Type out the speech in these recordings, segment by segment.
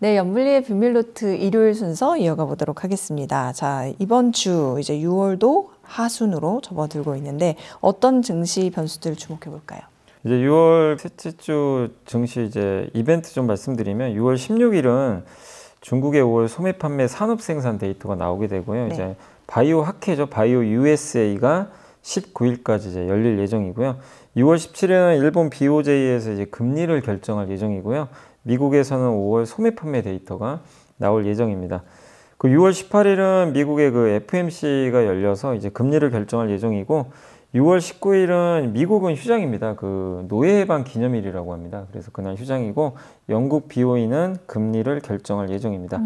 네, 연블리의 비밀노트 일요일 순서 이어가 보도록 하겠습니다. 자, 이번 주 이제 6월도 하순으로 접어들고 있는데 어떤 증시 변수들 주목해 볼까요? 이제 6월 셋째 주 증시 이제 이벤트 좀 말씀드리면 6월 16일은 중국의 5월 소매 판매 산업 생산 데이터가 나오게 되고요. 네. 이제 바이오 학회죠. 바이오 USA가 19일까지 이제 열릴 예정이고요. 6월 17일은 일본 BOJ에서 이제 금리를 결정할 예정이고요. 미국에서는 5월 소매 판매 데이터가 나올 예정입니다. 그 6월 18일은 미국의 그 FOMC가 열려서 이제 금리를 결정할 예정이고 6월 19일은 미국은 휴장입니다. 그 노예 해방 기념일이라고 합니다. 그래서 그날 휴장이고 영국 BOE는 금리를 결정할 예정입니다.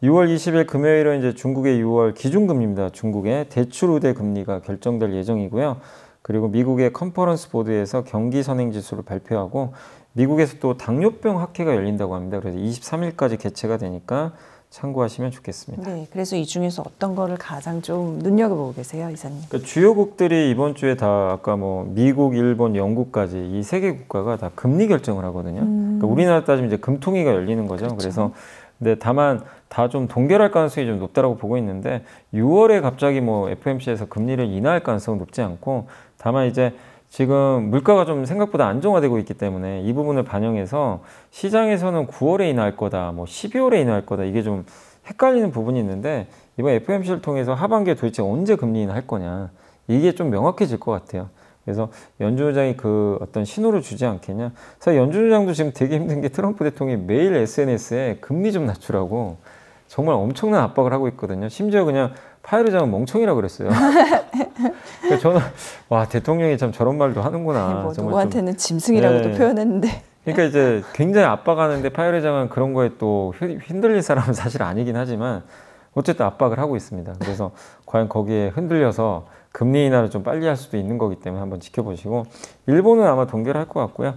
6월 20일 금요일은 이제 중국의 6월 기준금리입니다. 중국의 대출 우대 금리가 결정될 예정이고요. 그리고 미국의 컨퍼런스 보드에서 경기 선행 지수를 발표하고 미국에서 또 당뇨병 학회가 열린다고 합니다. 그래서 23일까지 개최가 되니까 참고하시면 좋겠습니다. 네, 그래서 이 중에서 어떤 거를 가장 좀 눈여겨보고 계세요, 이사님? 그러니까 주요국들이 이번 주에 다 아까 뭐 미국, 일본, 영국까지 이 세 개 국가가 다 금리 결정을 하거든요. 그러니까 우리나라 따지면 이제 금통위가 열리는 거죠. 그렇죠. 그래서 근데 다만 다 좀 동결할 가능성이 좀 높다라고 보고 있는데 6월에 갑자기 뭐 FOMC에서 금리를 인하할 가능성은 높지 않고 다만 이제 지금 물가가 좀 생각보다 안정화되고 있기 때문에 이 부분을 반영해서 시장에서는 9월에 인하할 거다, 뭐 12월에 인하할 거다 이게 좀 헷갈리는 부분이 있는데 이번 FOMC를 통해서 하반기에 도대체 언제 금리 인하할 거냐 이게 좀 명확해질 것 같아요. 그래서 연준의장이 그 어떤 신호를 주지 않겠냐. 사실 연준의장도 지금 되게 힘든 게 트럼프 대통령이 매일 SNS에 금리 좀 낮추라고 정말 엄청난 압박을 하고 있거든요. 심지어 그냥 파웰 의장은 멍청이라고 그랬어요. 그러니까 저는 와 대통령이 참 저런 말도 하는구나. 뭐 누구한테는 짐승이라고도 네. 표현했는데. 그러니까 이제 굉장히 압박하는데 파웰 의장은 그런 거에 또 흔들릴 사람은 사실 아니긴 하지만 어쨌든 압박을 하고 있습니다. 그래서 과연 거기에 흔들려서 금리 인하를 좀 빨리 할 수도 있는 거기 때문에 한번 지켜보시고 일본은 아마 동결할 것 같고요.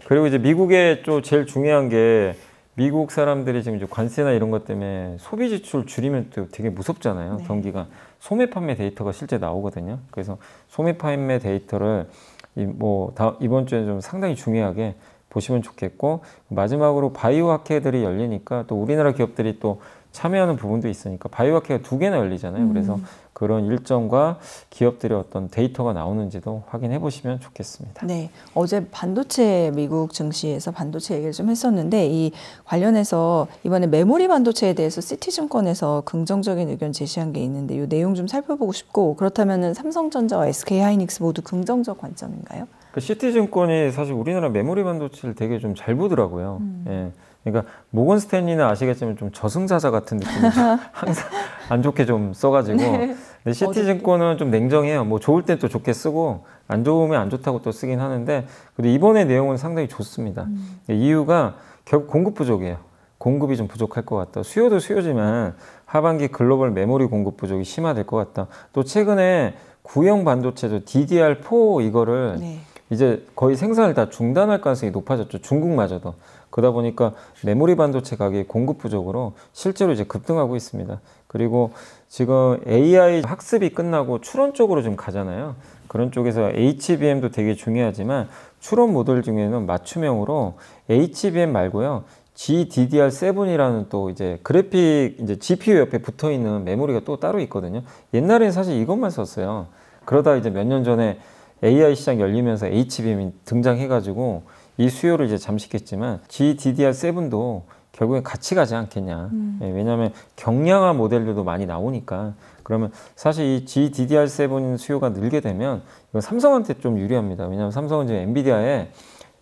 그리고 이제 미국의 또 제일 중요한 게 미국 사람들이 지금 이제 관세나 이런 것 때문에 소비 지출 줄이면 또 되게 무섭잖아요. 네. 경기가 소매 판매 데이터가 실제 나오거든요. 그래서 소매 판매 데이터를 이번 주에 좀 상당히 중요하게 보시면 좋겠고 마지막으로 바이오 학회들이 열리니까 또 우리나라 기업들이 또 참여하는 부분도 있으니까 바이오 학회가 2개나 열리잖아요. 그래서 그런 일정과 기업들의 어떤 데이터가 나오는지도 확인해 보시면 좋겠습니다. 네, 어제 반도체 미국 증시에서 반도체 얘기를 좀 했었는데 이 관련해서 이번에 메모리 반도체에 대해서 시티증권에서 긍정적인 의견 제시한 게 있는데 이 내용 좀 살펴보고 싶고 그렇다면은 삼성전자와 SK하이닉스 모두 긍정적 관점인가요? 그 시티증권이 사실 우리나라 메모리 반도체를 되게 좀 잘 보더라고요. 예. 그러니까 모건 스탠리는 아시겠지만 좀 저승사자 같은 느낌이 항상 안 좋게 좀 써가지고 네. 근데 시티증권은 좀 냉정해요. 뭐 좋을 땐 또 좋게 쓰고 안 좋으면 안 좋다고 또 쓰긴 하는데 근데 이번에 내용은 상당히 좋습니다. 이유가 결국 공급 부족이에요. 공급이 좀 부족할 것 같다. 수요도 수요지만 하반기 글로벌 메모리 공급 부족이 심화될 것 같다. 또 최근에 구형 반도체죠. DDR4 이거를 네. 이제 거의 생산을 다 중단할 가능성이 높아졌죠. 중국마저도. 그러다 보니까 메모리 반도체 가격이 공급 부족으로 실제로 이제 급등하고 있습니다. 그리고 지금 AI 학습이 끝나고 추론 쪽으로 좀 가잖아요. 그런 쪽에서 HBM도 되게 중요하지만 추론 모델 중에는 맞춤형으로 HBM 말고요. GDDR7이라는 또 이제 그래픽 이제 GPU 옆에 붙어 있는 메모리가 또 따로 있거든요. 옛날에는 사실 이것만 썼어요. 그러다 이제 몇 년 전에 AI 시장 열리면서 HBM이 등장해가지고 이 수요를 이제 잠식했지만 GDDR7도 결국엔 같이 가지 않겠냐. 예, 왜냐하면 경량화 모델들도 많이 나오니까 그러면 사실 이 GDDR7 수요가 늘게 되면 이건 삼성한테 좀 유리합니다. 왜냐하면 삼성은 지금 엔비디아에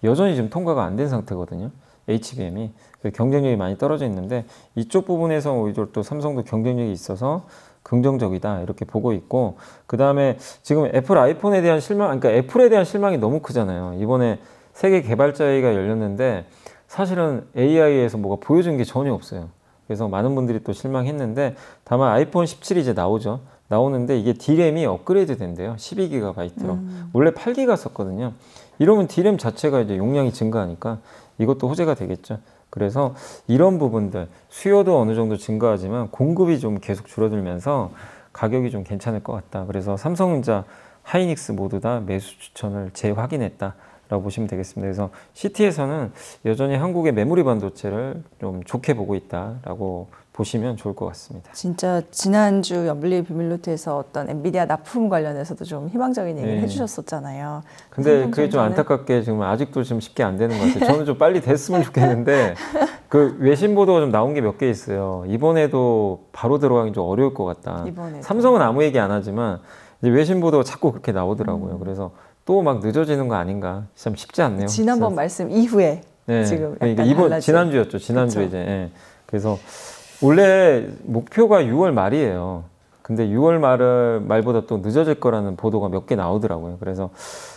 여전히 지금 통과가 안 된 상태거든요. HBM이 경쟁력이 많이 떨어져 있는데 이쪽 부분에서 오히려 또 삼성도 경쟁력이 있어서 긍정적이다 이렇게 보고 있고 그 다음에 지금 애플 아이폰에 대한 실망, 그러니까 애플에 대한 실망이 너무 크잖아요. 이번에 세계 개발자회의가 열렸는데 사실은 AI에서 뭐가 보여준 게 전혀 없어요. 그래서 많은 분들이 또 실망했는데 다만 아이폰 17이 이제 나오죠. 나오는데 이게 D램이 업그레이드 된대요. 12GB로. 원래 8GB 썼거든요. 이러면 D램 자체가 이제 용량이 증가하니까 이것도 호재가 되겠죠. 그래서 이런 부분들 수요도 어느 정도 증가하지만 공급이 좀 계속 줄어들면서 가격이 좀 괜찮을 것 같다. 그래서 삼성전자, 하이닉스 모두 다 매수 추천을 재확인했다. 라고 보시면 되겠습니다. 그래서 CT에서는 여전히 한국의 메모리 반도체를 좀 좋게 보고 있다라고 보시면 좋을 것 같습니다. 진짜 지난주 연블리의 비밀노트에서 어떤 엔비디아 납품 관련해서도 좀 희망적인 얘기를 해주셨었잖아요. 근데 그게 좀 안타깝게 지금 아직도 좀 쉽게 안 되는 것 같아요. 저는 좀 빨리 됐으면 좋겠는데 그 외신 보도가 좀 나온 게 몇 개 있어요. 이번에도 바로 들어가기 좀 어려울 것 같다. 이번에도. 삼성은 아무 얘기 안 하지만 이제 외신 보도가 자꾸 그렇게 나오더라고요. 그래서 또 막 늦어지는 거 아닌가? 참 쉽지 않네요. 지난번 진짜. 말씀 이후에 지금 그러니까 이번 지난주였죠. 지난주 이제 그래서 원래 목표가 6월 말이에요. 근데 6월 말보다 또 늦어질 거라는 보도가 몇 개 나오더라고요. 그래서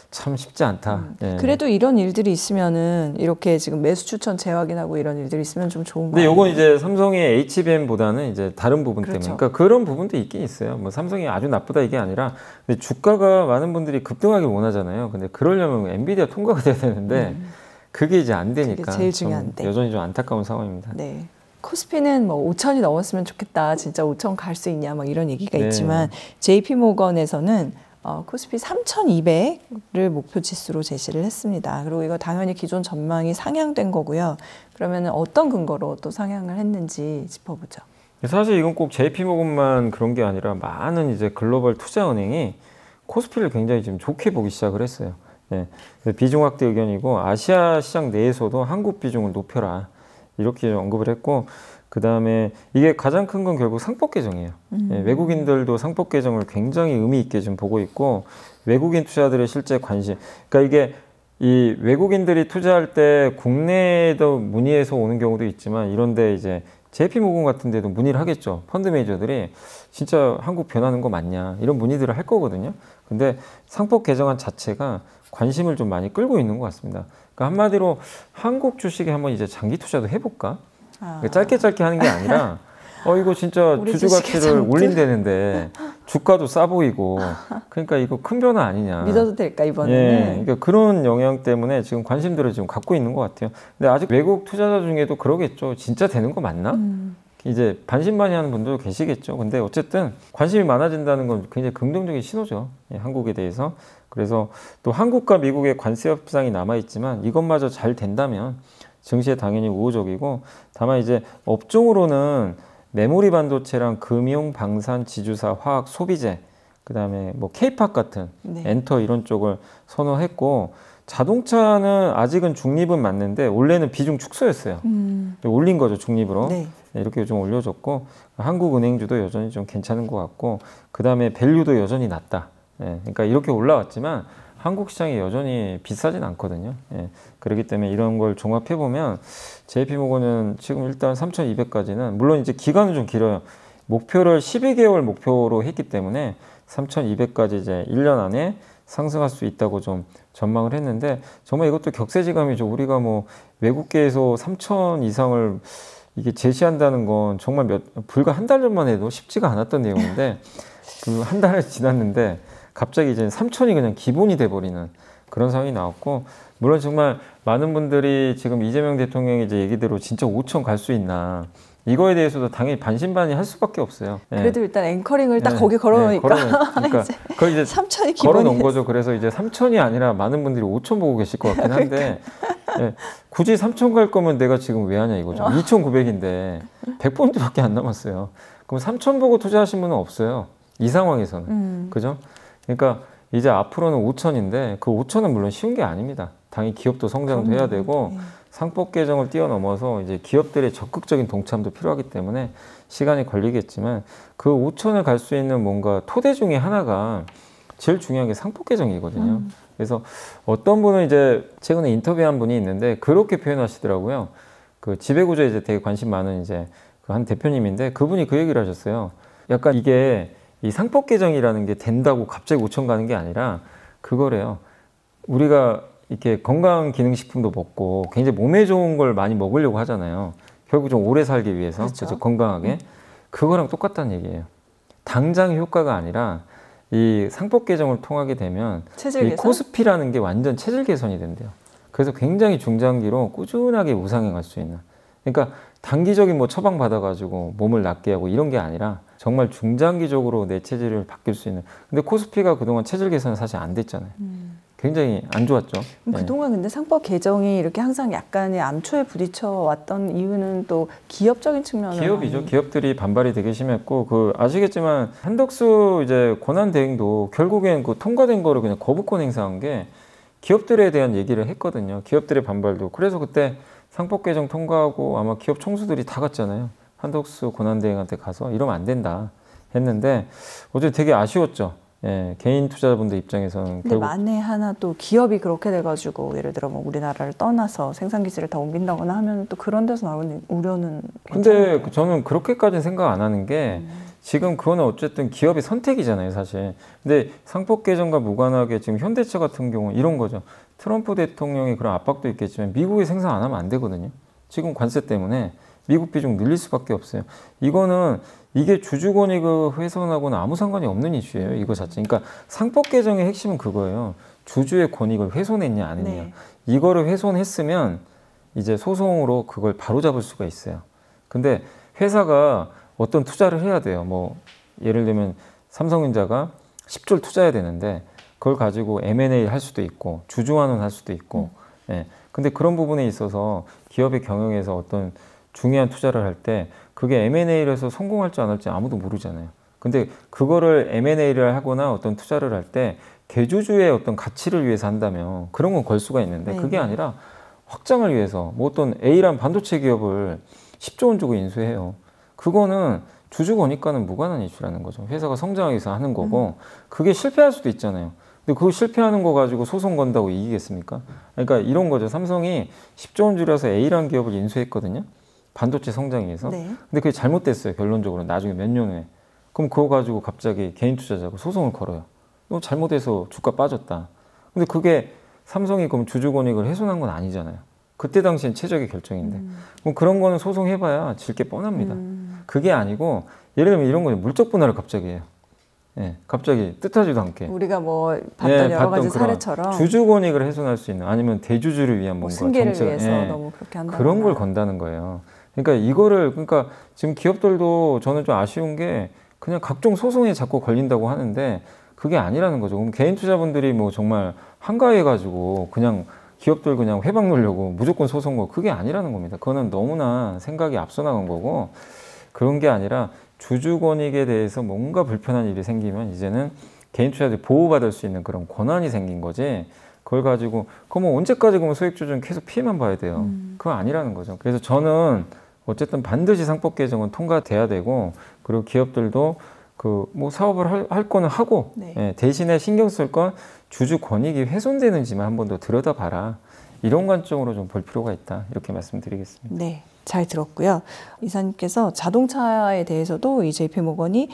참 쉽지 않다. 그래도 이런 일들이 있으면은 이렇게 지금 매수 추천 재확인하고 이런 일들이 있으면 좀 좋은 거 근데 아니에요? 요건 이제 삼성의 HBM보다는 이제 다른 부분 때문에. 그렇죠. 그러니까 그런 부분도 있긴 있어요. 뭐 삼성이 아주 나쁘다 이게 아니라 근데 주가가 많은 분들이 급등하길 원하잖아요. 근데 그러려면 엔비디아 통과가 돼야 되는데 그게 이제 안 되니까 그게 제일 중요한데. 여전히 좀 안타까운 상황입니다. 네. 코스피는 뭐 5천이 넘었으면 좋겠다. 진짜 5천 갈 수 있냐 막 이런 얘기가 있지만 JP 모건에서는 코스피 3,200을 목표 지수로 제시를 했습니다. 그리고 이거 당연히 기존 전망이 상향된 거고요. 그러면 어떤 근거로 또 상향을 했는지 짚어보죠. 사실 이건 꼭 JP모건만 그런 게 아니라 많은 이제 글로벌 투자은행이 코스피를 굉장히 지금 좋게 보기 시작을 했어요. 비중 확대 의견이고 아시아 시장 내에서도 한국 비중을 높여라 이렇게 언급을 했고 그 다음에 이게 가장 큰 건 결국 상법 개정이에요. 외국인들도 상법 개정을 굉장히 의미 있게 지금 보고 있고 외국인 투자들의 실제 관심. 그러니까 이게 이 외국인들이 투자할 때 국내에도 문의해서 오는 경우도 있지만 이런데 이제 JP모건 같은 데도 문의를 하겠죠. 펀드 매니저들이 진짜 한국 변하는 거 맞냐 이런 문의들을 할 거거든요. 근데 상법 개정안 자체가 관심을 좀 많이 끌고 있는 것 같습니다. 그러니까 한마디로 한국 주식에 한번 이제 장기 투자도 해볼까? 짧게 하는 게 아니라 이거 진짜 주주 가치를 올린다는데 주가도 싸 보이고 그러니까 이거 큰 변화 아니냐. 믿어도 될까 이번에는? 그러니까 그런 영향 때문에 지금 관심들을 지금 갖고 있는 것 같아요. 근데 아직 외국 투자자 중에도 그러겠죠. 진짜 되는 거 맞나? 이제 반신반의하는 분들도 계시겠죠. 근데 어쨌든 관심이 많아진다는 건 굉장히 긍정적인 신호죠. 한국에 대해서. 그래서 또 한국과 미국의 관세 협상이 남아있지만 이것마저 잘 된다면 증시에 당연히 우호적이고 다만 이제 업종으로는 메모리 반도체랑 금융, 방산, 지주사, 화학, 소비재 그다음에 뭐 K-팝 같은 엔터 이런 쪽을 선호했고 자동차는 아직은 중립은 맞는데 원래는 비중 축소였어요. 올린 거죠 중립으로. 이렇게 좀 올려줬고 한국은행주도 여전히 좀 괜찮은 것 같고 그 다음에 밸류도 여전히 낮다. 그러니까 이렇게 올라왔지만 한국 시장이 여전히 비싸진 않거든요. 그렇기 때문에 이런 걸 종합해 보면 JP모건은 지금 일단 3,200까지는 물론 이제 기간은 좀 길어요. 목표를 12개월 목표로 했기 때문에 3,200까지 이제 1년 안에 상승할 수 있다고 좀 전망을 했는데 정말 이것도 격세지감이죠. 우리가 뭐 외국계에서 3,000 이상을 이게 제시한다는 건 정말 불과 한 달 전만 해도 쉽지가 않았던 내용인데 그 한 달이 지났는데 갑자기 이제 3,000이 그냥 기본이 돼버리는 그런 상황이 나왔고 물론 정말 많은 분들이 지금 이재명 대통령의 이제 얘기대로 진짜 5,000 갈 수 있나 이거에 대해서도 당연히 반신반의 할 수밖에 없어요. 그래도 일단 앵커링을 딱 거기 걸어놓으니까 그러니까 그걸 이제 3,000이 걸어놓은 거죠. 그래서 이제 3,000이 아니라 많은 분들이 5,000 보고 계실 것 같긴 한데 굳이 3,000 갈 거면 내가 지금 왜 하냐 이거죠. 2,900인데 100포인트밖에 안 남았어요. 그럼 3,000 보고 투자하신 분은 없어요. 이 상황에서는. 그죠? 그러니까 이제 앞으로는 5,000인데 그 5,000은 물론 쉬운 게 아닙니다. 당연히 기업도 성장도 해야 되고 상법 개정을 뛰어넘어서 이제 기업들의 적극적인 동참도 필요하기 때문에 시간이 걸리겠지만 그 5,000을 갈 수 있는 뭔가 토대 중에 하나가 제일 중요한 게 상법 개정이거든요. 그래서 어떤 분은 이제 최근에 인터뷰한 분이 있는데 그렇게 표현하시더라고요. 그 지배구조에 이제 되게 관심 많은 이제 그 한 대표님인데 그분이 그 얘기를 하셨어요. 약간 이게 이 상법 개정이라는 게 된다고 갑자기 5,000 가는 게 아니라 그거래요. 우리가 이렇게 건강기능식품도 먹고 굉장히 몸에 좋은 걸 많이 먹으려고 하잖아요. 결국 좀 오래 살기 위해서 그렇죠. 건강하게. 그거랑 똑같다는 얘기예요. 당장 효과가 아니라 이 상법 개정을 통하게 되면 이 코스피라는 게 완전 체질 개선이 된대요. 그래서 굉장히 중장기로 꾸준하게 우상향할 수 있는. 그러니까 단기적인 뭐 처방 받아가지고 몸을 낫게 하고 이런 게 아니라 정말 중장기적으로 내 체질을 바뀔 수 있는. 근데 코스피가 그동안 체질 개선은 사실 안 됐잖아요. 굉장히 안 좋았죠. 그동안 근데 상법 개정이 이렇게 항상 약간의 암초에 부딪혀 왔던 이유는 또 기업적인 측면을 기업이죠. 기업들이 반발이 되게 심했고 그 아시겠지만 한덕수 이제 권한 대행도 결국엔 그 통과된 거를 그냥 거부권 행사한 게 기업들에 대한 얘기를 했거든요. 기업들의 반발도. 그래서 그때 상법 개정 통과하고 아마 기업 총수들이 다 갔잖아요. 한덕수 권한 대행한테 가서 이러면 안 된다 했는데 어제 되게 아쉬웠죠. 예, 개인 투자자분들 입장에서는. 근데 만에 하나 또 기업이 그렇게 돼가지고 예를 들어 뭐 우리나라를 떠나서 생산 기지를 다 옮긴다거나 하면 또 그런 데서 나오는 우려는. 근데 괜찮은가요? 저는 그렇게까지는 생각 안 하는 게 지금 그거는 어쨌든 기업의 선택이잖아요, 사실. 근데 상법 개정과 무관하게 지금 현대차 같은 경우 이런 거죠. 트럼프 대통령이 그런 압박도 있겠지만 미국에 생산 안 하면 안 되거든요. 지금 관세 때문에 미국 비중 늘릴 수밖에 없어요. 이거는 이게 주주권익을 훼손하고는 아무 상관이 없는 이슈예요. 이거 자체. 그러니까 상법 개정의 핵심은 그거예요. 주주의 권익을 훼손했냐 안 했냐. 네. 이거를 훼손했으면 이제 소송으로 그걸 바로잡을 수가 있어요. 근데 회사가 어떤 투자를 해야 돼요. 뭐 예를 들면 삼성전자가 10조를 투자해야 되는데 그걸 가지고 M&A 할 수도 있고 주주환원 할 수도 있고. 예. 근데 그런 부분에 있어서 기업의 경영에서 어떤 중요한 투자를 할 때 그게 M&A를 해서 성공할지 안 할지 아무도 모르잖아요. 근데 그거를 M&A를 하거나 어떤 투자를 할 때 대주주의 어떤 가치를 위해서 한다면 그런 건 걸 수가 있는데 네. 그게 아니라 확장을 위해서 뭐 어떤 A란 반도체 기업을 10조 원 주고 인수해요. 그거는 주주 권익과는 무관한 이슈라는 거죠. 회사가 성장하기 위해서 하는 거고 그게 실패할 수도 있잖아요. 근데 그거 실패하는 거 가지고 소송 건다고 이기겠습니까? 그러니까 이런 거죠. 삼성이 10조 원 줄여서 A라는 기업을 인수했거든요. 반도체 성장에 의해서. 네. 근데 그게 잘못됐어요. 결론적으로 나중에 몇 년 후에. 그럼 그거 가지고 갑자기 개인 투자자가 소송을 걸어요. 이거 잘못해서 주가 빠졌다. 근데 그게 삼성이 그럼 주주 권익을 훼손한 건 아니잖아요. 그때 당시엔 최적의 결정인데. 그럼 그런 거는 소송해봐야 질 게 뻔합니다. 그게 아니고 예를 들면 이런 거죠. 물적 분할을 갑자기 해요. 예, 갑자기 뜻하지도 않게. 우리가 뭐 봤던 여러 가지 그런 사례처럼 주주 권익을 훼손할 수 있는 아니면 대주주를 위한 뭐 뭔가 승계를 정책, 위해서 예, 너무 그렇게 한다. 그런 걸 건다는 거예요. 그러니까 이거를 그러니까 지금 기업들도 저는 좀 아쉬운 게 그냥 각종 소송에 자꾸 걸린다고 하는데 그게 아니라는 거죠. 그럼 개인 투자분들이 뭐 정말 한가해가지고 그냥 기업들 그냥 회방 놓으려고 무조건 소송 거 그게 아니라는 겁니다. 그거는 너무나 생각이 앞서 나간 거고 그런 게 아니라 주주 권익에 대해서 뭔가 불편한 일이 생기면 이제는 개인 투자자들이 보호받을 수 있는 그런 권한이 생긴 거지. 그걸 가지고 그럼 언제까지 그러면 소액주주는 계속 피해만 봐야 돼요. 그거 아니라는 거죠. 그래서 저는 어쨌든 반드시 상법 개정은 통과돼야 되고 그리고 기업들도 그 뭐 사업을 할 거는 하고 네. 예, 대신에 신경 쓸 건 주주 권익이 훼손되는지만 한 번 더 들여다봐라. 이런 관점으로 좀 볼 필요가 있다. 이렇게 말씀드리겠습니다. 네, 잘 들었고요. 이사님께서 자동차에 대해서도 이 JP모건이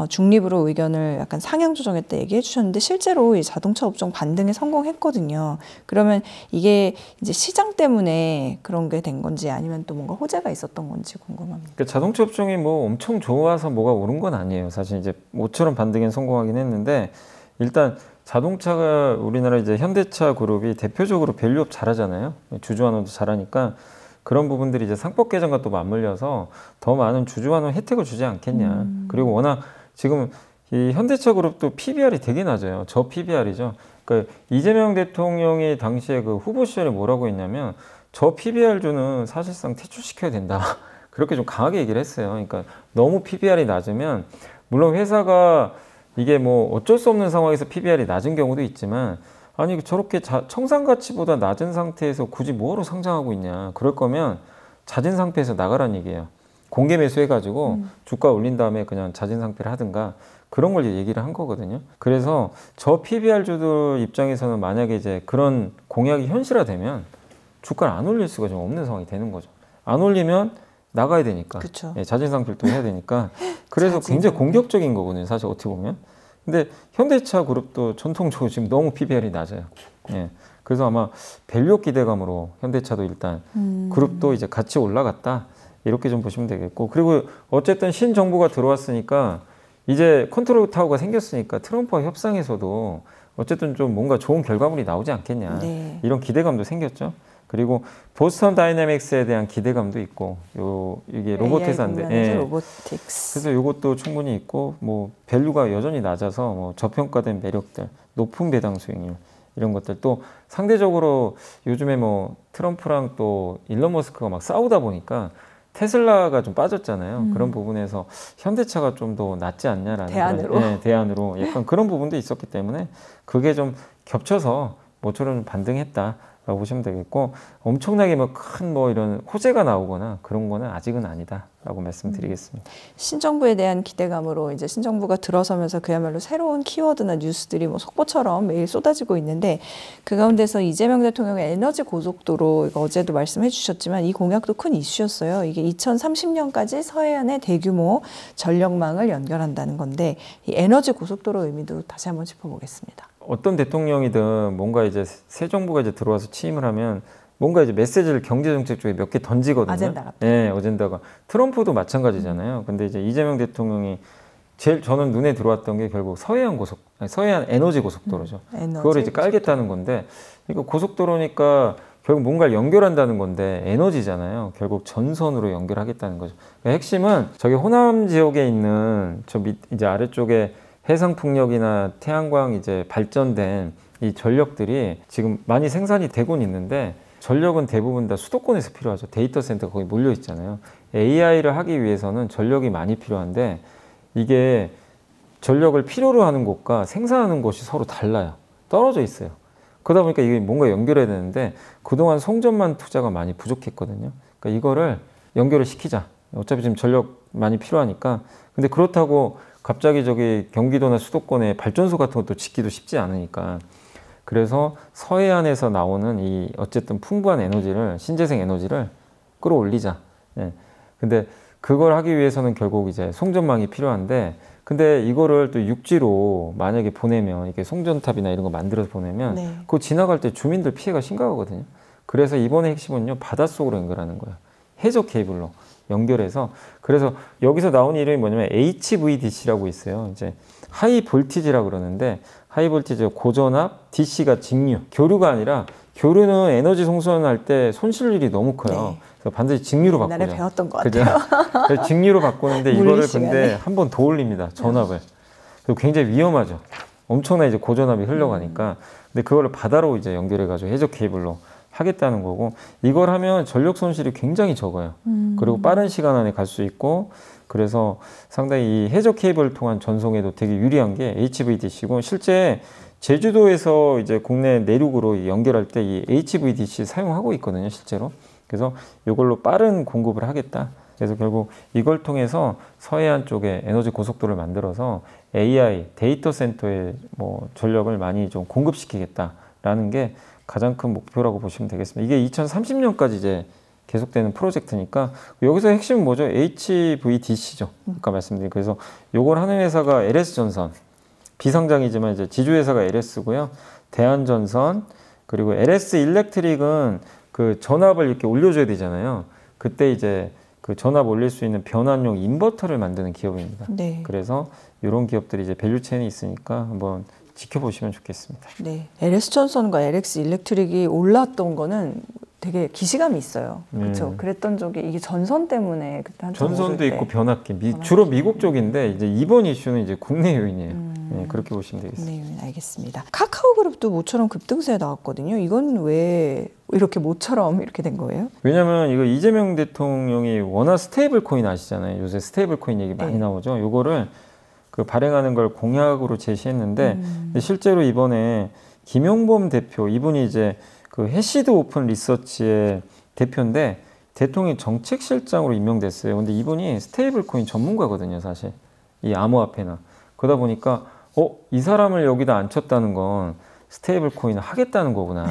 중립으로 의견을 약간 상향 조정했다 얘기해 주셨는데 실제로 이 자동차 업종 반등에 성공했거든요. 그러면 이게 이제 시장 때문에 그런 게 된 건지 아니면 또 뭔가 호재가 있었던 건지 궁금합니다. 그러니까 자동차 업종이 뭐 엄청 좋아서 뭐가 오른 건 아니에요. 사실 이제 모처럼 반등에 성공하긴 했는데 일단 자동차가 우리나라 이제 현대차 그룹이 대표적으로 밸류업 잘하잖아요. 주주환원도 잘하니까 그런 부분들이 이제 상법 개정과 또 맞물려서 더 많은 주주환원 혜택을 주지 않겠냐. 그리고 워낙 지금 이 현대차 그룹도 PBR이 되게 낮아요. 저 PBR이죠. 그러니까 이재명 대통령이 당시에 그 후보 시절에 뭐라고 했냐면 저 PBR주는 사실상 퇴출시켜야 된다. 그렇게 좀 강하게 얘기를 했어요. 그러니까 너무 PBR이 낮으면 물론 회사가 이게 뭐 어쩔 수 없는 상황에서 PBR이 낮은 경우도 있지만 아니 저렇게 청산 가치보다 낮은 상태에서 굳이 뭐하러 상장하고 있냐. 그럴 거면 잦은 상태에서 나가라는 얘기예요. 공개 매수해가지고 주가 올린 다음에 그냥 잦은 상태를 하든가 그런 걸 얘기를 한 거거든요. 그래서 저 PBR주들 입장에서는 만약에 이제 그런 공약이 현실화되면 주가를 안 올릴 수가 좀 없는 상황이 되는 거죠. 안 올리면 나가야 되니까. 그쵸. 예, 자진상 필도해야 되니까. 그래서 굉장히 공격적인 거거든요. 사실 어떻게 보면. 근데 현대차 그룹도 전통적으로 지금 너무 PBR이 낮아요. 예. 그래서 아마 밸류 기대감으로 현대차도 일단 그룹도 이제 같이 올라갔다. 이렇게 좀 보시면 되겠고. 그리고 어쨌든 신정부가 들어왔으니까 이제 컨트롤 타워가 생겼으니까 트럼프와 협상에서도 어쨌든 좀 뭔가 좋은 결과물이 나오지 않겠냐. 네. 이런 기대감도 생겼죠. 그리고 보스턴 다이내믹스에 대한 기대감도 있고 이게 로봇 회사인데 예. 로보틱스. 그래서 이것도 충분히 있고 뭐 밸류가 여전히 낮아서 뭐 저평가된 매력들 높은 배당 수익률 이런 것들 또 상대적으로 요즘에 뭐 트럼프랑 또 일론 머스크가 막 싸우다 보니까 테슬라가 좀 빠졌잖아요. 그런 부분에서 현대차가 좀 더 낫지 않냐라는 대안으로. 그런, 네, 대안으로 약간 그런 부분도 있었기 때문에 그게 좀 겹쳐서 모처럼 반등했다라고 보시면 되겠고 엄청나게 뭐 큰 뭐 이런 호재가 나오거나 그런 거는 아직은 아니다라고 말씀드리겠습니다. 신정부에 대한 기대감으로 이제 신정부가 들어서면서 그야말로 새로운 키워드나 뉴스들이 뭐 속보처럼 매일 쏟아지고 있는데 그 가운데서 이재명 대통령의 에너지 고속도로 이거 어제도 말씀해 주셨지만 이 공약도 큰 이슈였어요. 이게 2030년까지 서해안의 대규모 전력망을 연결한다는 건데 이 에너지 고속도로 의미도 다시 한번 짚어보겠습니다. 어떤 대통령이든 뭔가 이제 새 정부가 이제 들어와서 취임을 하면 뭔가 이제 메시지를 경제 정책 쪽에 몇 개 던지거든요. 아젠다가. 네, 어젠다가. 트럼프도 마찬가지잖아요. 근데 이제 이재명 대통령이 제일 저는 눈에 들어왔던 게 결국 서해안 에너지 고속도로죠. 그거를 이제 깔겠다는 건데 이거 고속도로니까 결국 뭔가를 연결한다는 건데 에너지잖아요. 결국 전선으로 연결하겠다는 거죠. 그러니까 핵심은 저기 호남 지역에 있는 저 밑 이제 아래쪽에 해상풍력이나 태양광 이제 발전된 이 전력들이 지금 많이 생산이 되곤 있는데 전력은 대부분 다 수도권에서 필요하죠. 데이터 센터가 거기 몰려 있잖아요. AI를 하기 위해서는 전력이 많이 필요한데 이게 전력을 필요로 하는 곳과 생산하는 곳이 서로 달라요. 떨어져 있어요. 그러다 보니까 이게 뭔가 연결해야 되는데 그동안 송전만 투자가 많이 부족했거든요. 그러니까 이거를 연결을 시키자. 어차피 지금 전력 많이 필요하니까. 근데 그렇다고 갑자기 저기 경기도나 수도권에 발전소 같은 것도 짓기도 쉽지 않으니까 그래서 서해안에서 나오는 이 어쨌든 풍부한 에너지를 신재생 에너지를 끌어올리자. 예. 근데 그걸 하기 위해서는 결국 이제 송전망이 필요한데 근데 이거를 또 육지로 만약에 보내면 이게 송전탑이나 이런 거 만들어서 보내면 네. 그거 지나갈 때 주민들 피해가 심각하거든요. 그래서 이번에 핵심은요 바닷속으로 연결하는 거예요. 해저 케이블로 연결해서 그래서 여기서 나온 이름이 뭐냐면 HVDC라고 있어요. 이제 하이 볼티지라고 그러는데 하이 볼티지 고전압, DC가 직류, 교류가 아니라 교류는 에너지 송전할 때 손실률이 너무 커요. 네. 그래서 반드시 직류로 바꾸죠. 옛날에 배웠던 것 그죠? 같아요. 그래서 직류로 바꾸는데 이거를 물리 시간에. 근데 한 번 더 올립니다. 전압을. 그리고 굉장히 위험하죠. 엄청나게 이제 고전압이 흘러가니까. 근데 그거를 바다로 이제 연결해가지고 해저 케이블로 하겠다는 거고 이걸 하면 전력 손실이 굉장히 적어요. 그리고 빠른 시간 안에 갈 수 있고 그래서 상당히 이 해저 케이블을 통한 전송에도 되게 유리한 게 HVDC고 실제 제주도에서 이제 국내 내륙으로 연결할 때 이 HVDC 사용하고 있거든요, 실제로. 그래서 이걸로 빠른 공급을 하겠다. 그래서 결국 이걸 통해서 서해안 쪽에 에너지 고속도로를 만들어서 AI 데이터 센터에 뭐 전력을 많이 좀 공급시키겠다라는 게 가장 큰 목표라고 보시면 되겠습니다. 이게 2030년까지 이제 계속되는 프로젝트니까 여기서 핵심은 뭐죠? HVDC죠. 아까 말씀드린 그래서 요걸 하는 회사가 LS전선 비상장이지만 이제 지주회사가 LS고요. 대한전선 그리고 LS 일렉트릭은 그 전압을 이렇게 올려줘야 되잖아요. 그때 이제 그 전압 올릴 수 있는 변환용 인버터를 만드는 기업입니다. 네. 그래서 이런 기업들이 이제 밸류체인이 있으니까 한번 지켜보시면 좋겠습니다. 네. LS전선과 LX 일렉트릭이 올랐던 거는 되게 기시감이 있어요. 그렇죠. 그랬던 적이 이게 전선 때문에 그때 한참 전선도 오를 때. 있고 변압기 주로 미국 쪽인데 이제 이번 이슈는 이제 국내 요인이에요. 네, 그렇게 보시면 되겠습니다. 네, 알겠습니다. 카카오그룹도 모처럼 급등세에 나왔거든요. 이건 왜 이렇게 모처럼 이렇게 된 거예요? 왜냐면 이거 이재명 대통령이 워낙 스테이블 코인 아시잖아요. 요새 스테이블 코인 얘기 많이 네. 나오죠. 요거를 그 발행하는 걸 공약으로 제시했는데 근데 실제로 이번에 김용범 대표 이분이 이제 그 해시드 오픈 리서치의 대표인데 대통령이 정책실장으로 임명됐어요. 근데 이분이 스테이블 코인 전문가거든요, 사실. 이 암호화폐나. 그러다 보니까 이 사람을 여기다 앉혔다는 건 스테이블 코인을 하겠다는 거구나.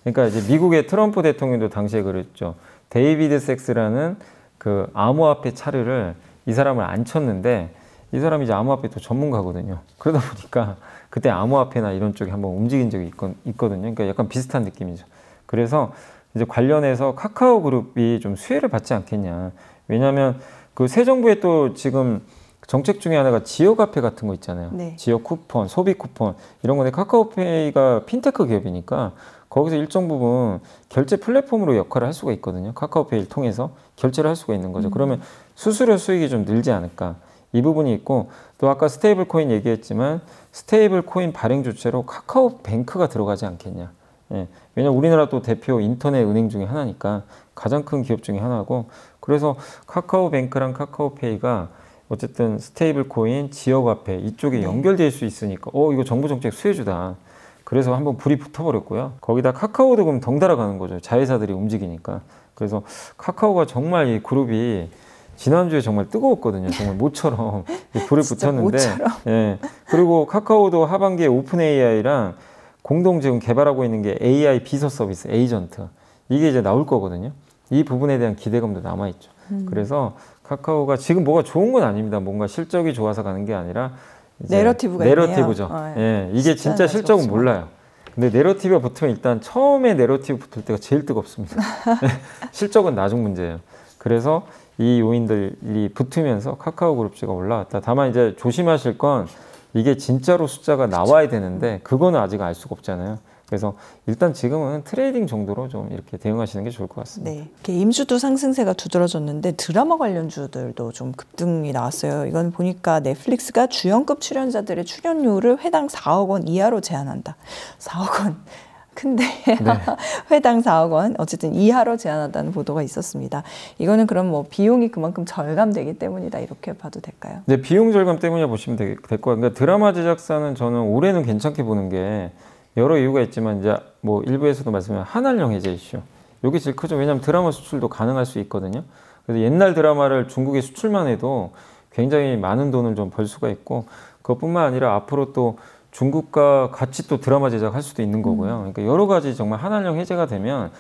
그러니까 이제 미국의 트럼프 대통령도 당시에 그랬죠. 데이비드 섹스라는 그 암호화폐 차르를 이 사람을 앉혔는데 이 사람이 이제 암호화폐 또 전문가거든요. 그러다 보니까 그때 암호화폐나 이런 쪽에 한번 움직인 적이 있거든요. 그러니까 약간 비슷한 느낌이죠. 그래서 이제 관련해서 카카오그룹이 좀 수혜를 받지 않겠냐. 왜냐하면 그 새 정부의 또 지금 정책 중에 하나가 지역화폐 같은 거 있잖아요. 네. 지역 쿠폰, 소비 쿠폰 이런 건데 카카오페이가 핀테크 기업이니까 거기서 일정 부분 결제 플랫폼으로 역할을 할 수가 있거든요. 카카오페이를 통해서 결제를 할 수가 있는 거죠. 그러면 수수료 수익이 좀 늘지 않을까. 이 부분이 있고 또 아까 스테이블 코인 얘기했지만 스테이블 코인 발행 주체로 카카오뱅크가 들어가지 않겠냐. 예. 왜냐면 우리나라 또 대표 인터넷 은행 중에 하나니까 가장 큰 기업 중에 하나고 그래서 카카오뱅크랑 카카오페이가 어쨌든 스테이블 코인, 지역화폐 이쪽에 연결될 수 있으니까 이거 정부 정책 수혜주다. 그래서 한번 불이 붙어버렸고요. 거기다 카카오도 그럼 덩달아 가는 거죠. 자회사들이 움직이니까. 그래서 카카오가 정말 이 그룹이 지난주에 정말 뜨거웠거든요. 정말 모처럼 불을 붙였는데. 예. 그리고 카카오도 하반기에 오픈 AI랑 공동 지금 개발하고 있는 게 AI 비서 서비스, 에이전트. 이게 이제 나올 거거든요. 이 부분에 대한 기대감도 남아있죠. 그래서 카카오가 지금 뭐가 좋은 건 아닙니다. 뭔가 실적이 좋아서 가는 게 아니라 내러티브가 내러티브죠. 예, 이게 진짜 실적은 몰라요. 근데 내러티브가 붙으면 일단 처음에 내러티브 붙을 때가 제일 뜨겁습니다. 실적은 나중 문제예요. 그래서 이 요인들이 붙으면서 카카오 그룹주가 올라왔다. 다만 이제 조심하실 건 이게 진짜로 숫자가 나와야 되는데 그거는 아직 알 수가 없잖아요. 그래서 일단 지금은 트레이딩 정도로 좀 이렇게 대응하시는 게 좋을 것 같습니다. 네. 게임주도 상승세가 두드러졌는데 드라마 관련주들도 좀 급등이 나왔어요. 이건 보니까 넷플릭스가 주연급 출연자들의 출연료를 회당 4억 원 이하로 제한한다. 4억 원. 근데 회당 4억 원 어쨌든 이하로 제한한다는 보도가 있었습니다. 이거는 그럼 뭐 비용이 그만큼 절감되기 때문이다 이렇게 봐도 될까요? 네, 비용 절감 때문이라 보시면 될 것 같아요. 그러니까 드라마 제작사는 저는 올해는 괜찮게 보는 게 여러 이유가 있지만 이제 뭐 일부에서도 말씀드린 한한령 해제 이슈. 이게 제일 크죠. 왜냐하면 드라마 수출도 가능할 수 있거든요. 그래서 옛날 드라마를 중국에 수출만 해도 굉장히 많은 돈을 좀 벌 수가 있고 그것뿐만 아니라 앞으로 또 중국과 같이 또 드라마 제작할 수도 있는 거고요. 그러니까 여러 가지 정말 한한령 해제가 되면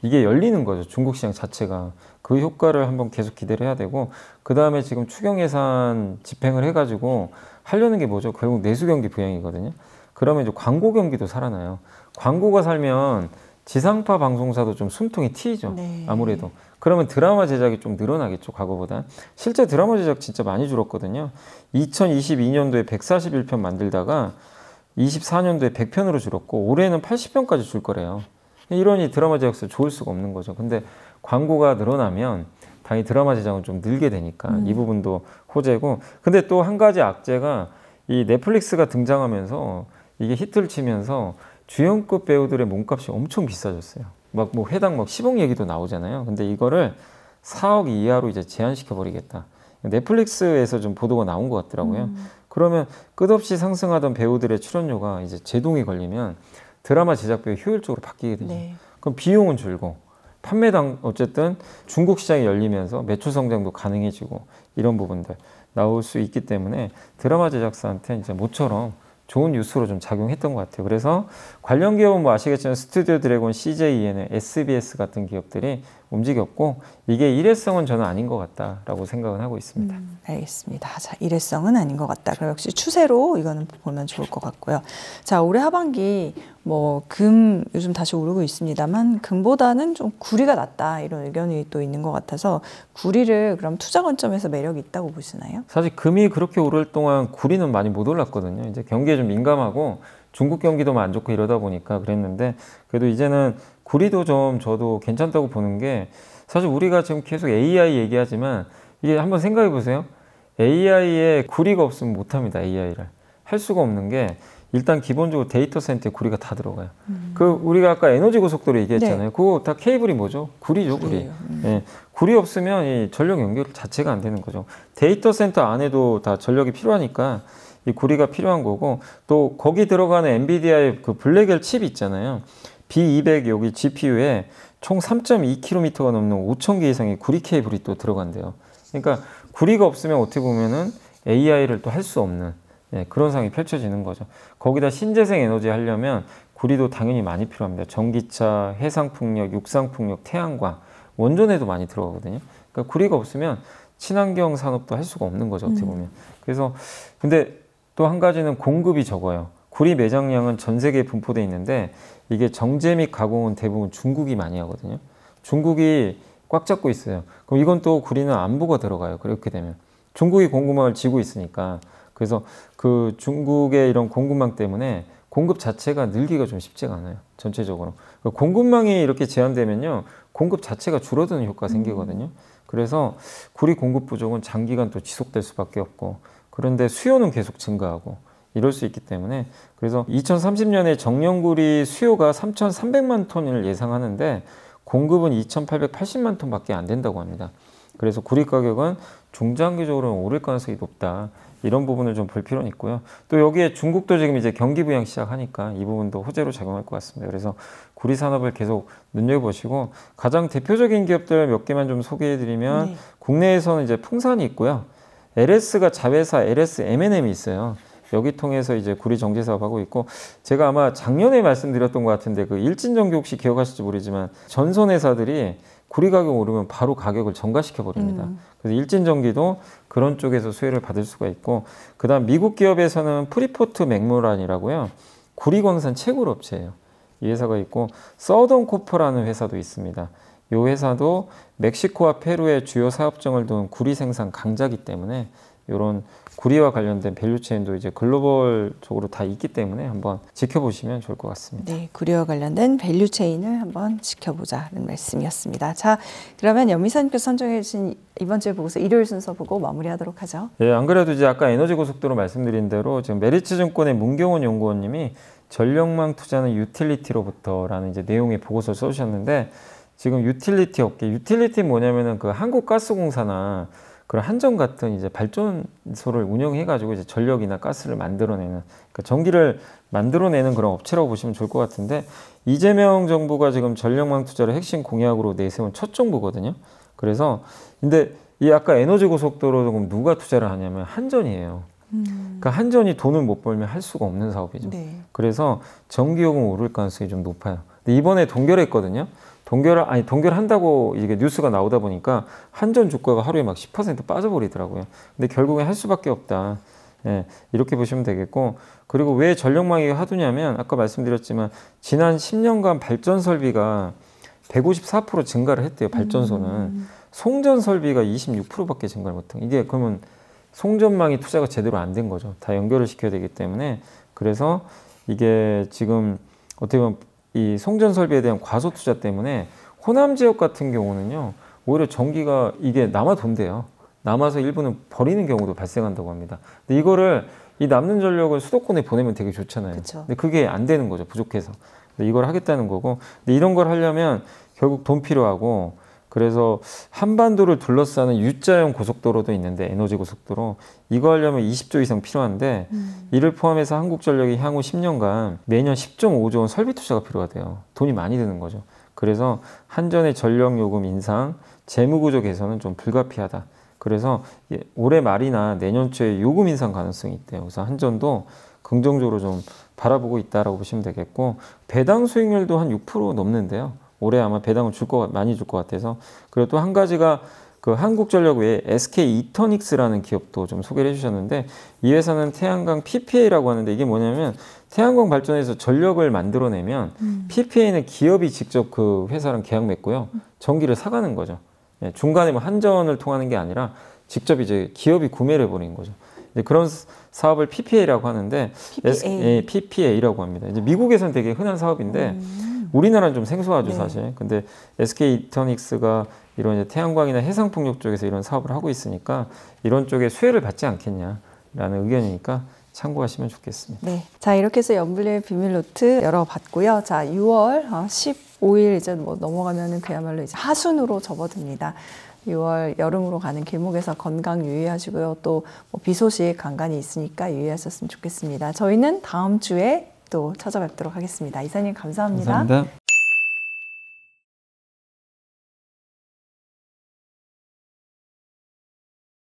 이게 열리는 거죠. 중국 시장 자체가. 그 효과를 한번 계속 기대를 해야 되고 그 다음에 지금 추경 예산 집행을 해가지고 하려는 게 뭐죠? 결국 내수 경기 부양이거든요. 그러면 이제 광고 경기도 살아나요. 광고가 살면 지상파 방송사도 좀 숨통이 트이죠. 네. 아무래도. 그러면 드라마 제작이 좀 늘어나겠죠. 과거보다. 실제 드라마 제작 진짜 많이 줄었거든요. 2022년도에 141편 만들다가 24년도에 100편으로 줄었고 올해는 80편까지 줄 거래요. 이러니 드라마 제작사 좋을 수가 없는 거죠. 근데 광고가 늘어나면 당연히 드라마 제작은 좀 늘게 되니까 이 부분도 호재고 근데 또 한 가지 악재가 이 넷플릭스가 등장하면서 이게 히트를 치면서 주연급 배우들의 몸값이 엄청 비싸졌어요. 막 뭐 회당 막 10억 얘기도 나오잖아요. 근데 이거를 4억 이하로 이제 제한시켜 버리겠다. 넷플릭스에서 좀 보도가 나온 것 같더라고요. 그러면 끝없이 상승하던 배우들의 출연료가 이제 제동이 걸리면 드라마 제작비가 효율적으로 바뀌게 되죠. 네. 그럼 비용은 줄고 판매당 어쨌든 중국 시장이 열리면서 매출 성장도 가능해지고 이런 부분들 나올 수 있기 때문에 드라마 제작사한테 이제 모처럼 좋은 뉴스로 좀 작용했던 것 같아요. 그래서 관련 기업은 뭐 아시겠지만 스튜디오 드래곤, CJEN, SBS 같은 기업들이 움직였고 이게 일회성은 저는 아닌 것 같다라고 생각은 하고 있습니다. 알겠습니다. 자, 일회성은 아닌 것 같다. 그럼 역시 추세로 이거는 보면 좋을 것 같고요. 자, 올해 하반기 뭐 금 요즘 다시 오르고 있습니다만 금보다는 좀 구리가 낫다 이런 의견이 또 있는 것 같아서 구리를 그럼 투자 관점에서 매력이 있다고 보시나요? 사실 금이 그렇게 오를 동안 구리는 많이 못 올랐거든요. 이제 경기에 좀 민감하고 중국 경기도 안 좋고 이러다 보니까 그랬는데 그래도 이제는 구리도 좀 저도 괜찮다고 보는 게 사실 우리가 지금 계속 AI 얘기하지만 이게 한번 생각해 보세요. AI에 구리가 없으면 못합니다. AI를. 할 수가 없는 게 일단 기본적으로 데이터 센터에 구리가 다 들어가요. 그 우리가 아까 에너지 고속도로 얘기했잖아요. 네. 그거 다 케이블이 뭐죠? 구리죠, 구리. 예, 구리 없으면 이 전력 연결 자체가 안 되는 거죠. 데이터 센터 안에도 다 전력이 필요하니까 이 구리가 필요한 거고 또 거기 들어가는 엔비디아의 그 블랙엘 칩 있잖아요. B200 여기 GPU에 총 3.2km가 넘는 5,000개 이상의 구리 케이블이 또 들어간대요. 그러니까 구리가 없으면 어떻게 보면은 AI를 또 할 수 없는 그런 상황이 펼쳐지는 거죠. 거기다 신재생 에너지 하려면 구리도 당연히 많이 필요합니다. 전기차, 해상풍력, 육상풍력, 태양광, 원전에도 많이 들어가거든요. 그러니까 구리가 없으면 친환경 산업도 할 수가 없는 거죠. 어떻게 보면. 그래서 근데 또 한 가지는 공급이 적어요. 구리 매장량은 전 세계에 분포되어 있는데 이게 정제 및 가공은 대부분 중국이 많이 하거든요. 중국이 꽉 잡고 있어요. 그럼 이건 또 구리는 안보가 들어가요. 그렇게 되면. 중국이 공급망을 쥐고 있으니까. 그래서 그 중국의 이런 공급망 때문에 공급 자체가 늘기가 좀 쉽지가 않아요. 전체적으로. 공급망이 이렇게 제한되면요. 공급 자체가 줄어드는 효과가 생기거든요. 그래서 구리 공급 부족은 장기간 또 지속될 수밖에 없고, 그런데 수요는 계속 증가하고 이럴 수 있기 때문에, 그래서 2030년에 정년구리 수요가 3,300만 톤을 예상하는데 공급은 2,880만 톤밖에 안 된다고 합니다. 그래서 구리 가격은 중장기적으로 오를 가능성이 높다. 이런 부분을 좀 볼 필요는 있고요. 또 여기에 중국도 지금 이제 경기 부양 시작하니까 이 부분도 호재로 작용할 것 같습니다. 그래서 구리 산업을 계속 눈여보시고, 가장 대표적인 기업들 몇 개만 좀 소개해드리면, 네. 국내에서는 이제 풍산이 있고요. LS가 자회사 LS M&M이 있어요. 여기 통해서 이제 구리 정제 사업 하고 있고, 제가 아마 작년에 말씀드렸던 것 같은데, 그 일진전기 혹시 기억하실지 모르지만 전선 회사들이 구리 가격 오르면 바로 가격을 전가시켜 버립니다. 그래서 일진전기도 그런 쪽에서 수혜를 받을 수가 있고, 그다음 미국 기업에서는 프리포트 맥모란이라고요. 구리 광산 채굴 업체예요. 이 회사가 있고, 서던 코퍼라는 회사도 있습니다. 이 회사도 멕시코와 페루의 주요 사업장을 둔 구리 생산 강자기 때문에 이런 구리와 관련된 밸류체인도 이제 글로벌적으로 다 있기 때문에 한번 지켜보시면 좋을 것 같습니다. 네, 구리와 관련된 밸류체인을 한번 지켜보자는 말씀이었습니다. 자, 그러면 연미사님께서 선정해 주신 이번 주에 보고서 일요일 순서 보고 마무리하도록 하죠. 네, 안 그래도 이제 아까 에너지고속도로 말씀드린 대로 지금 메리츠증권의 문경원 연구원님이 전력망 투자는 유틸리티로부터라는 이제 내용의 보고서를 써주셨는데, 지금 유틸리티 업계, 유틸리티 뭐냐면은 그 한국가스공사나 그런 한전 같은 이제 발전소를 운영해가지고 이제 전력이나 가스를 만들어내는, 그러니까 전기를 만들어내는 그런 업체라고 보시면 좋을 것 같은데, 이재명 정부가 지금 전력망 투자를 핵심 공약으로 내세운 첫 정부거든요. 그래서 근데 이 아까 에너지 고속도로 조금 누가 투자를 하냐면 한전이에요. 그러니까 한전이 돈을 못 벌면 할 수가 없는 사업이죠. 네. 그래서 전기요금 오를 가능성이 좀 높아요. 근데 이번에 동결했거든요. 동결한다고 이게 뉴스가 나오다 보니까 한전 주가가 하루에 막 10% 빠져버리더라고요. 근데 결국엔 할 수밖에 없다. 예, 이렇게 보시면 되겠고, 그리고 왜 전력망이 하두냐면 아까 말씀드렸지만 지난 10년간 발전 설비가 154% 증가를 했대요. 발전소는. 송전 설비가 26%밖에 증가를 못한. 이게 그러면 송전망이 투자가 제대로 안 된 거죠. 다 연결을 시켜야 되기 때문에. 그래서 이게 지금 어떻게 보면 이 송전 설비에 대한 과소 투자 때문에 호남 지역 같은 경우는요, 오히려 전기가 이게 남아돈대요. 남아서 일부는 버리는 경우도 발생한다고 합니다. 근데 이거를 이 남는 전력을 수도권에 보내면 되게 좋잖아요. 그쵸. 근데 그게 안 되는 거죠. 부족해서. 근데 이걸 하겠다는 거고, 근데 이런 걸 하려면 결국 돈 필요하고, 그래서 한반도를 둘러싸는 U자형 고속도로도 있는데, 에너지 고속도로, 이거 하려면 20조 이상 필요한데 이를 포함해서 한국전력이 향후 10년간 매년 10.5조 원 설비 투자가 필요하대요. 돈이 많이 드는 거죠. 그래서 한전의 전력 요금 인상, 재무 구조 개선은 좀 불가피하다. 그래서 올해 말이나 내년 초에 요금 인상 가능성이 있대요. 그래서 한전도 긍정적으로 좀 바라보고 있다라고 보시면 되겠고, 배당 수익률도 한 6% 넘는데요. 올해 아마 배당을 많이 줄 것 같아서. 그리고 또 한 가지가 그 한국전력 외에 SK 이터닉스라는 기업도 좀 소개를 해주셨는데, 이 회사는 태양광 PPA라고 하는데, 이게 뭐냐면 태양광 발전에서 전력을 만들어내면 PPA는 기업이 직접 그 회사랑 계약 맺고요, 전기를 사가는 거죠. 예, 중간에 뭐 한전을 통하는 게 아니라 직접 이제 기업이 구매를 해버리는 거죠. 이제 그런 사업을 PPA라고 하는데, PPA라고 합니다. 이제 미국에서는 되게 흔한 사업인데 우리나라는 좀 생소하죠, 사실. 근데 SK 이터닉스가 이런 이제 태양광이나 해상풍력 쪽에서 이런 사업을 하고 있으니까 이런 쪽에 수혜를 받지 않겠냐라는 의견이니까 참고하시면 좋겠습니다. 네. 자, 이렇게 해서 연불리의 비밀 노트 열어봤고요. 자, 6월 15일 이제 뭐 넘어가면은 그야말로 이제 하순으로 접어듭니다. 6월 여름으로 가는 길목에서 건강 유의하시고요. 또 뭐 비 소식 간간히 있으니까 유의하셨으면 좋겠습니다. 저희는 다음 주에 또 찾아뵙도록 하겠습니다. 이사님 감사합니다. 감사합니다.